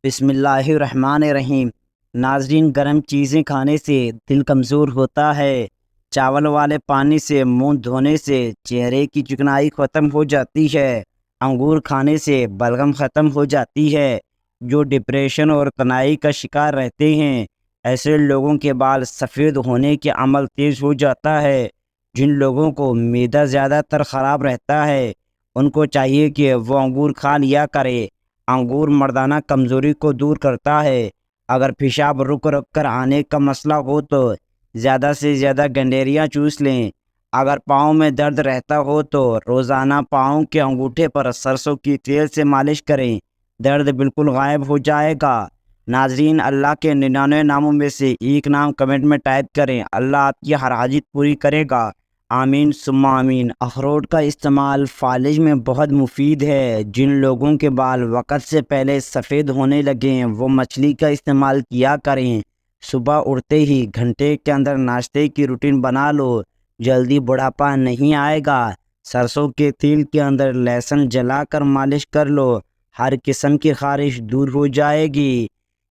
بسم اللہ الرحمن الرحیم۔ ناظرین، گرم چیزیں کھانے سے دل کمزور ہوتا ہے۔ چاول والے پانی سے منہ دھونے سے چہرے کی چکنائی ختم ہو جاتی ہے۔ انگور کھانے سے بلغم ختم ہو جاتی ہے۔ جو ڈپریشن اور تنہائی کا شکار رہتے ہیں، ایسے لوگوں کے بال سفید ہونے کے عمل تیز ہو جاتا ہے۔ جن لوگوں کو معدہ زیادہ تر خراب رہتا ہے، ان کو چاہیے کہ وہ انگور کھا لیا کرے۔ انگور مردانہ کمزوری کو دور کرتا ہے۔ اگر پیشاب رک رک کر آنے کا مسئلہ ہو تو زیادہ سے زیادہ گنڈیریاں چوس لیں۔ اگر پاؤں میں درد رہتا ہو تو روزانہ پاؤں کے انگوٹھے پر سرسوں کی تیل سے مالش کریں، درد بالکل غائب ہو جائے گا۔ ناظرین، اللہ کے 99 ناموں میں سے ایک نام کمنٹ میں ٹائپ کریں، اللہ آپ کی ہر حاجت پوری کرے گا۔ آمین ثم آمین۔ اخروٹ کا استعمال فالج میں بہت مفید ہے۔ جن لوگوں کے بال وقت سے پہلے سفید ہونے لگیں، وہ مچھلی کا استعمال کیا کریں۔ صبح اٹھتے ہی گھنٹے کے اندر ناشتے کی روٹین بنا لو، جلدی بڑھاپا نہیں آئے گا۔ سرسوں کے تیل کے اندر لہسن جلا کر مالش کر لو، ہر قسم کی خارش دور ہو جائے گی۔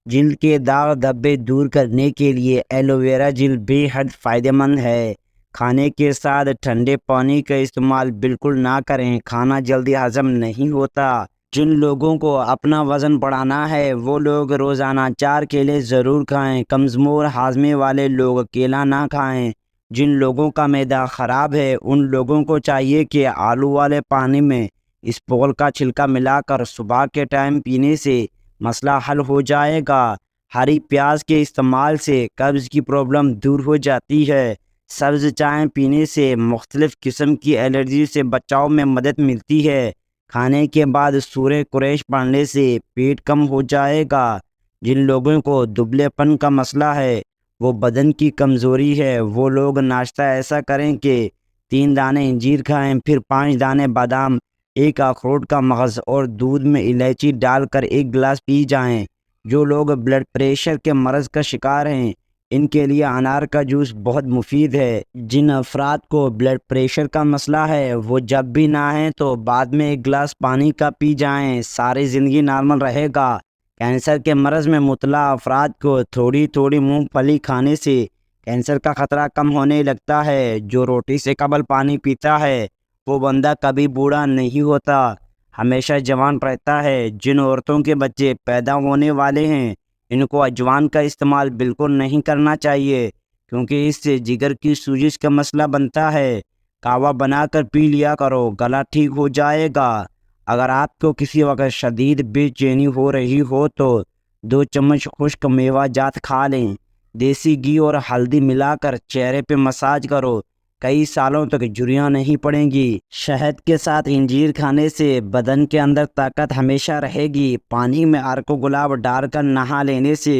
جلد کے داغ دھبے دور کرنے کے لیے ایلو ویرا جیل بے حد فائدہ مند ہے۔ کھانے کے ساتھ ٹھنڈے پانی کا استعمال بالکل نہ کریں، کھانا جلدی ہضم نہیں ہوتا۔ جن لوگوں کو اپنا وزن بڑھانا ہے، وہ لوگ روزانہ 4 کیلے ضرور کھائیں۔ کمزور ہاضمے والے لوگ کیلا نہ کھائیں۔ جن لوگوں کا معدہ خراب ہے، ان لوگوں کو چاہیے کہ آلو والے پانی میں اسپول کا چھلکا ملا کر صبح کے ٹائم پینے سے مسئلہ حل ہو جائے گا۔ ہری پیاز کے استعمال سے قبض کی پرابلم دور ہو جاتی ہے۔ سبز چائے پینے سے مختلف قسم کی الرجی سے بچاؤ میں مدد ملتی ہے۔ کھانے کے بعد سورہ قریش پڑھنے سے پیٹ کم ہو جائے گا۔ جن لوگوں کو دبلے پن کا مسئلہ ہے، وہ بدن کی کمزوری ہے، وہ لوگ ناشتہ ایسا کریں کہ 3 دانے انجیر کھائیں، پھر 5 دانے بادام، 1 اخروٹ کا مغز اور دودھ میں الائچی ڈال کر 1 گلاس پی جائیں۔ جو لوگ بلڈ پریشر کے مرض کا شکار ہیں، ان کے لیے انار کا جوس بہت مفید ہے۔ جن افراد کو بلڈ پریشر کا مسئلہ ہے، وہ جب بھی نہائیں تو بعد میں 1 گلاس پانی کا پی جائیں، ساری زندگی نارمل رہے گا۔ کینسر کے مرض میں مبتلا افراد کو تھوڑی تھوڑی مونگ پھلی کھانے سے کینسر کا خطرہ کم ہونے لگتا ہے۔ جو روٹی سے قبل پانی پیتا ہے، وہ بندہ کبھی بوڑھا نہیں ہوتا، ہمیشہ جوان رہتا ہے۔ جن عورتوں کے بچے پیدا ہونے والے ہیں، ان کو اجوان کا استعمال بالکل نہیں کرنا چاہیے، کیونکہ اس سے جگر کی سوزش کا مسئلہ بنتا ہے۔ کہوہ بنا کر پی لیا کرو، گلا ٹھیک ہو جائے گا۔ اگر آپ کو کسی وقت شدید بے چینی ہو رہی ہو تو 2 چمچ خشک میوہ جات کھا لیں۔ دیسی گھی اور ہلدی ملا کر چہرے پہ مساج کرو، کئی سالوں تک جھریاں نہیں پڑیں گی۔ شہد کے ساتھ انجیر کھانے سے بدن کے اندر طاقت ہمیشہ رہے گی۔ پانی میں ارک گلاب ڈال کر نہا لینے سے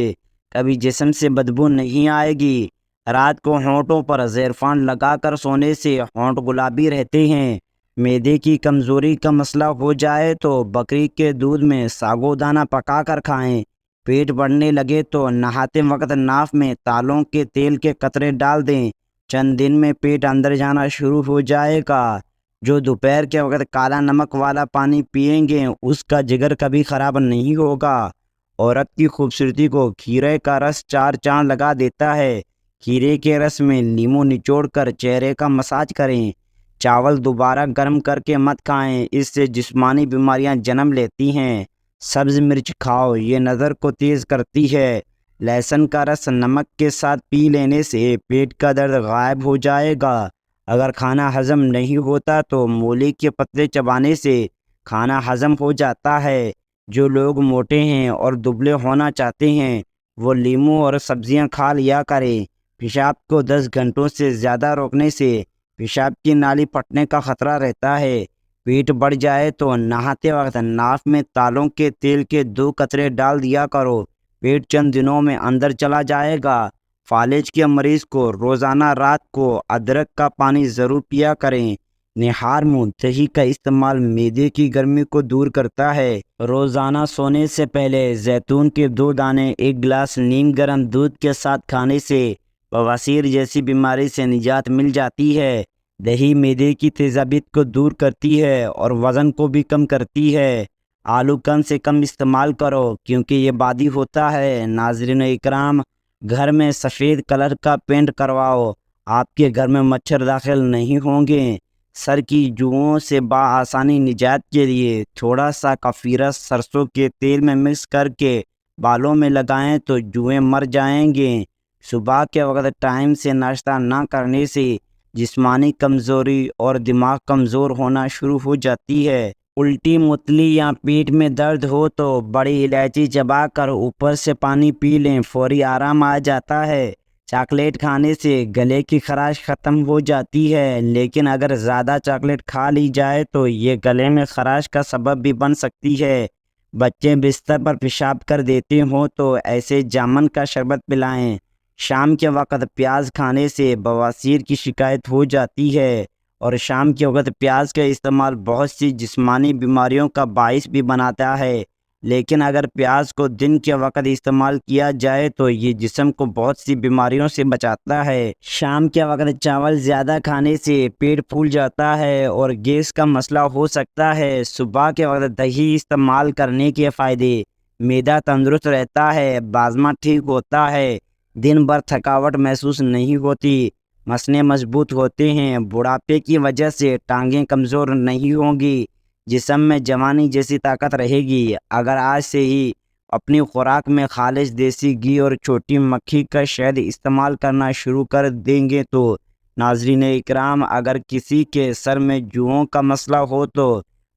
کبھی جسم سے بدبو نہیں آئے گی۔ رات کو ہونٹوں پر زعفران لگا کر سونے سے ہونٹ گلابی رہتے ہیں۔ معدے کی کمزوری کا مسئلہ ہو جائے تو بکری کے دودھ میں ساگو دانہ پکا کر کھائیں۔ پیٹ بڑھنے لگے تو نہاتے وقت ناف میں تالوں کے تیل کے قطرے ڈال دیں، چند دن میں پیٹ اندر جانا شروع ہو جائے گا۔ جو دوپہر کے وقت کالا نمک والا پانی پیئیں گے، اس کا جگر کبھی خراب نہیں ہوگا۔ عورت کی خوبصورتی کو کھیرے کا رس 4 چاند لگا دیتا ہے۔ کھیرے کے رس میں لیموں نچوڑ کر چہرے کا مساج کریں۔ چاول دوبارہ گرم کر کے مت کھائیں، اس سے جسمانی بیماریاں جنم لیتی ہیں۔ سبز مرچ کھاؤ، یہ نظر کو تیز کرتی ہے۔ لہسن کا رس نمک کے ساتھ پی لینے سے پیٹ کا درد غائب ہو جائے گا۔ اگر کھانا ہضم نہیں ہوتا تو مولی کے پتے چبانے سے کھانا ہضم ہو جاتا ہے۔ جو لوگ موٹے ہیں اور دبلے ہونا چاہتے ہیں، وہ لیموں اور سبزیاں کھا لیا کریں۔ پیشاب کو 10 گھنٹوں سے زیادہ روکنے سے پیشاب کی نالی پھٹنے کا خطرہ رہتا ہے۔ پیٹ بڑھ جائے تو نہاتے وقت ناف میں تالوں کے تیل کے 2 قطرے ڈال دیا کرو، پیٹ چند دنوں میں اندر چلا جائے گا۔ فالج کے مریض کو روزانہ رات کو ادرک کا پانی ضرور پیا کریں۔ نہار منہ دہی کا استعمال معدے کی گرمی کو دور کرتا ہے۔ روزانہ سونے سے پہلے زیتون کے 2 دانے 1 گلاس نیم گرم دودھ کے ساتھ کھانے سے بواسیر جیسی بیماری سے نجات مل جاتی ہے۔ دہی معدے کی تیزابیت کو دور کرتی ہے اور وزن کو بھی کم کرتی ہے۔ آلو کم سے کم استعمال کرو کیونکہ یہ بادی ہوتا ہے۔ ناظرین اکرام، گھر میں سفید کلر کا پینٹ کرواؤ، آپ کے گھر میں مچھر داخل نہیں ہوں گے۔ سر کی جوؤں سے بآسانی نجات کے لیے تھوڑا سا کفیرہ سرسوں کے تیل میں مکس کر کے بالوں میں لگائیں تو جوئیں مر جائیں گے۔ صبح کے وقت ٹائم سے ناشتہ نہ کرنے سے جسمانی کمزوری اور دماغ کمزور ہونا شروع ہو جاتی ہے۔ الٹی متلی یا پیٹ میں درد ہو تو بڑی الائچی چبا کر اوپر سے پانی پی لیں، فوری آرام آ جاتا ہے۔ چاکلیٹ کھانے سے گلے کی خراش ختم ہو جاتی ہے، لیکن اگر زیادہ چاکلیٹ کھا لی جائے تو یہ گلے میں خراش کا سبب بھی بن سکتی ہے۔ بچے بستر پر پیشاب کر دیتے ہوں تو ایسے جامن کا شربت پلائیں۔ شام کے وقت پیاز کھانے سے بواسیر کی شکایت ہو جاتی ہے، اور شام کے وقت پیاز کا استعمال بہت سی جسمانی بیماریوں کا باعث بھی بناتا ہے، لیکن اگر پیاز کو دن کے وقت استعمال کیا جائے تو یہ جسم کو بہت سی بیماریوں سے بچاتا ہے۔ شام کے وقت چاول زیادہ کھانے سے پیٹ پھول جاتا ہے اور گیس کا مسئلہ ہو سکتا ہے۔ صبح کے وقت دہی استعمال کرنے کے فائدے: معدہ تندرست رہتا ہے، ہاضمہ ٹھیک ہوتا ہے، دن بھر تھکاوٹ محسوس نہیں ہوتی، مسلیں مضبوط ہوتے ہیں، بڑھاپے کی وجہ سے ٹانگیں کمزور نہیں ہوں گی، جسم میں جوانی جیسی طاقت رہے گی۔ اگر آج سے ہی اپنی خوراک میں خالص دیسی گھی اور چھوٹی مکھی کا شہد استعمال کرنا شروع کر دیں گے تو ناظرین اکرام، اگر کسی کے سر میں جوؤں کا مسئلہ ہو تو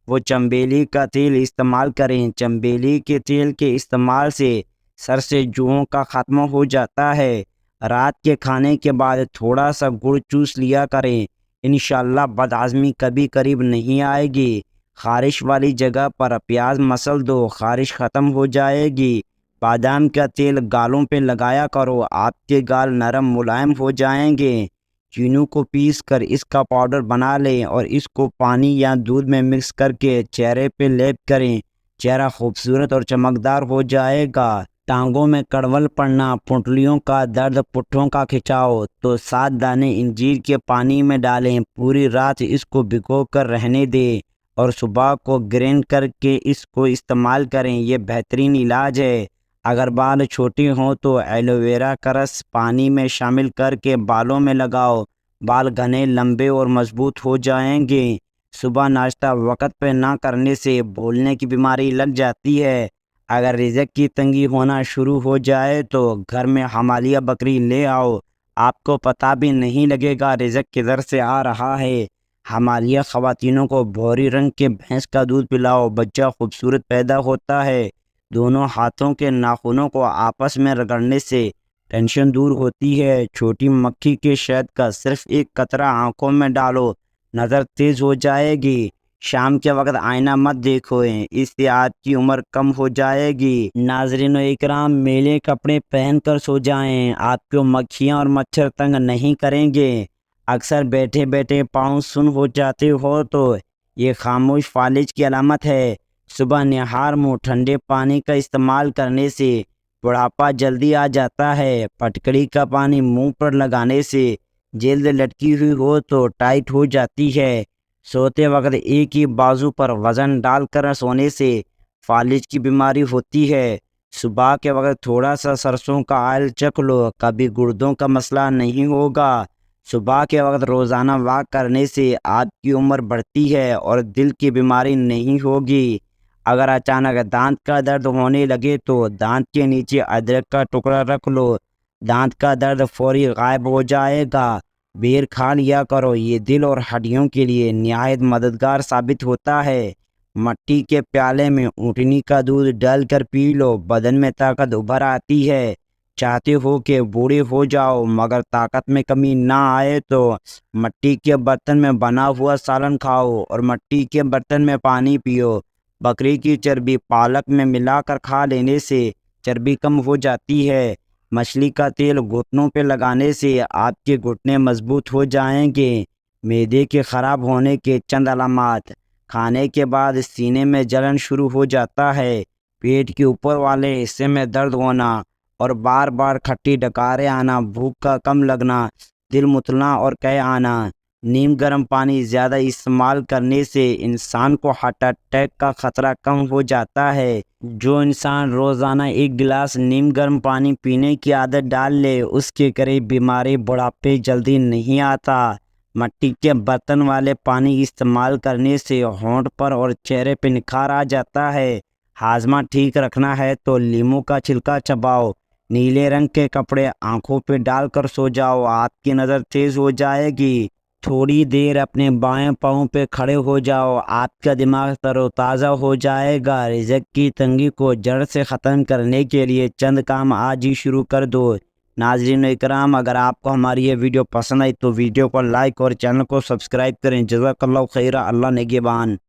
وہ چنبیلی کا تیل استعمال کریں۔ چنبیلی کے تیل کے استعمال سے سر سے جوؤں کا خاتمہ ہو جاتا ہے۔ رات کے کھانے کے بعد تھوڑا سا گڑ چوس لیا کریں، انشاءاللہ بدہضمی کبھی قریب نہیں آئے گی۔ خارش والی جگہ پر پیاز مسل دو، خارش ختم ہو جائے گی۔ بادام کا تیل گالوں پہ لگایا کرو، آپ کے گال نرم ملائم ہو جائیں گے۔ چینوں کو پیس کر اس کا پاؤڈر بنا لیں اور اس کو پانی یا دودھ میں مکس کر کے چہرے پہ لیپ کریں، چہرہ خوبصورت اور چمکدار ہو جائے گا۔ ٹانگوں میں کڑول پڑنا، پٹلیوں کا درد، پٹھوں کا کھچاؤ تو 7 دانے انجیر کے پانی میں ڈالیں، پوری رات اس کو بھگو کر رہنے دیں اور صبح کو گرینڈ کر کے اس کو استعمال کریں، یہ بہترین علاج ہے۔ اگر بال چھوٹے ہوں تو ایلو ویرا کا رس پانی میں شامل کر کے بالوں میں لگاؤ، بال گھنے، لمبے اور مضبوط ہو جائیں گے۔ صبح ناشتہ وقت پہ نہ کرنے سے بھولنے کی بیماری لگ جاتی ہے۔ اگر رزق کی تنگی ہونا شروع ہو جائے تو گھر میں حمالیہ بکری لے آؤ، آپ کو پتہ بھی نہیں لگے گا رزق کدھر سے آ رہا ہے۔ حمالیہ خواتینوں کو بھوری رنگ کے بھینس کا دودھ پلاؤ، بچہ خوبصورت پیدا ہوتا ہے۔ دونوں ہاتھوں کے ناخنوں کو آپس میں رگڑنے سے ٹینشن دور ہوتی ہے۔ چھوٹی مکھی کے شہد کا صرف ایک قطرہ آنکھوں میں ڈالو، نظر تیز ہو جائے گی۔ شام کے وقت آئینہ مت دیکھو، اس سے آپ کی عمر کم ہو جائے گی۔ ناظرین اکرام، میلے کپڑے پہن کر سو جائیں، آپ کو مکھیاں اور مچھر تنگ نہیں کریں گے۔ اکثر بیٹھے بیٹھے پاؤں سن ہو جاتے ہو تو یہ خاموش فالج کی علامت ہے۔ صبح نہار منہ ٹھنڈے پانی کا استعمال کرنے سے بڑھاپا جلدی آ جاتا ہے۔ پٹکڑی کا پانی منہ پر لگانے سے جلد لٹکی ہوئی ہو تو ٹائٹ ہو جاتی ہے۔ سوتے وقت ایک ہی بازو پر وزن ڈال کر سونے سے فالج کی بیماری ہوتی ہے۔ صبح کے وقت تھوڑا سا سرسوں کا آئل چکھ لو، کبھی گردوں کا مسئلہ نہیں ہوگا۔ صبح کے وقت روزانہ واک کرنے سے آپ کی عمر بڑھتی ہے اور دل کی بیماری نہیں ہوگی۔ اگر اچانک دانت کا درد ہونے لگے تو دانت کے نیچے ادرک کا ٹکڑا رکھ لو، دانت کا درد فوری غائب ہو جائے گا۔ بیر کھا لیا کرو، یہ دل اور ہڈیوں کے لیے نہایت مددگار ثابت ہوتا ہے۔ مٹی کے پیالے میں اونٹنی کا دودھ ڈال کر پی لو، بدن میں طاقت ابھر آتی ہے۔ چاہتے ہو کہ بوڑھے ہو جاؤ مگر طاقت میں کمی نہ آئے تو مٹی کے برتن میں بنا ہوا سالن کھاؤ اور مٹی کے برتن میں پانی پیو۔ بکری کی چربی پالک میں ملا کر کھا لینے سے چربی کم ہو جاتی ہے۔ مچھلی کا تیل گھٹنوں پہ لگانے سے آپ کے گھٹنے مضبوط ہو جائیں گے۔ معدے کے خراب ہونے کے چند علامات: کھانے کے بعد سینے میں جلن شروع ہو جاتا ہے، پیٹ کے اوپر والے حصے میں درد ہونا اور بار بار کھٹی ڈکاریں آنا، بھوک کا کم لگنا، دل متلنا اور قے آنا، نیم گرم پانی زیادہ استعمال کرنے سے انسان کو ہارٹ اٹیک کا خطرہ کم ہو جاتا ہے۔ جو انسان روزانہ 1 گلاس نیم گرم پانی پینے کی عادت ڈال لے اس کے قریب بیماری بڑھاپے جلدی نہیں آتا۔ مٹی کے برتن والے پانی استعمال کرنے سے ہونٹ پر اور چہرے پہ نکھار آ جاتا ہے۔ ہاضمہ ٹھیک رکھنا ہے تو لیموں کا چھلکا چباؤ۔ نیلے رنگ کے کپڑے آنکھوں پہ ڈال کر سو جاؤ، آپ کی نظر تیز ہو جائے گی۔ تھوڑی دیر اپنے بائیں پاؤں پہ کھڑے ہو جاؤ، آپ کا دماغ تر و تازہ ہو جائے گا۔ رزق کی تنگی کو جڑ سے ختم کرنے کے لیے چند کام آج ہی شروع کر دو۔ ناظرین اکرام، اگر آپ کو ہماری یہ ویڈیو پسند آئی تو ویڈیو کو لائک اور چینل کو سبسکرائب کریں۔ جزاک اللہ خیر، اللہ نگہبان۔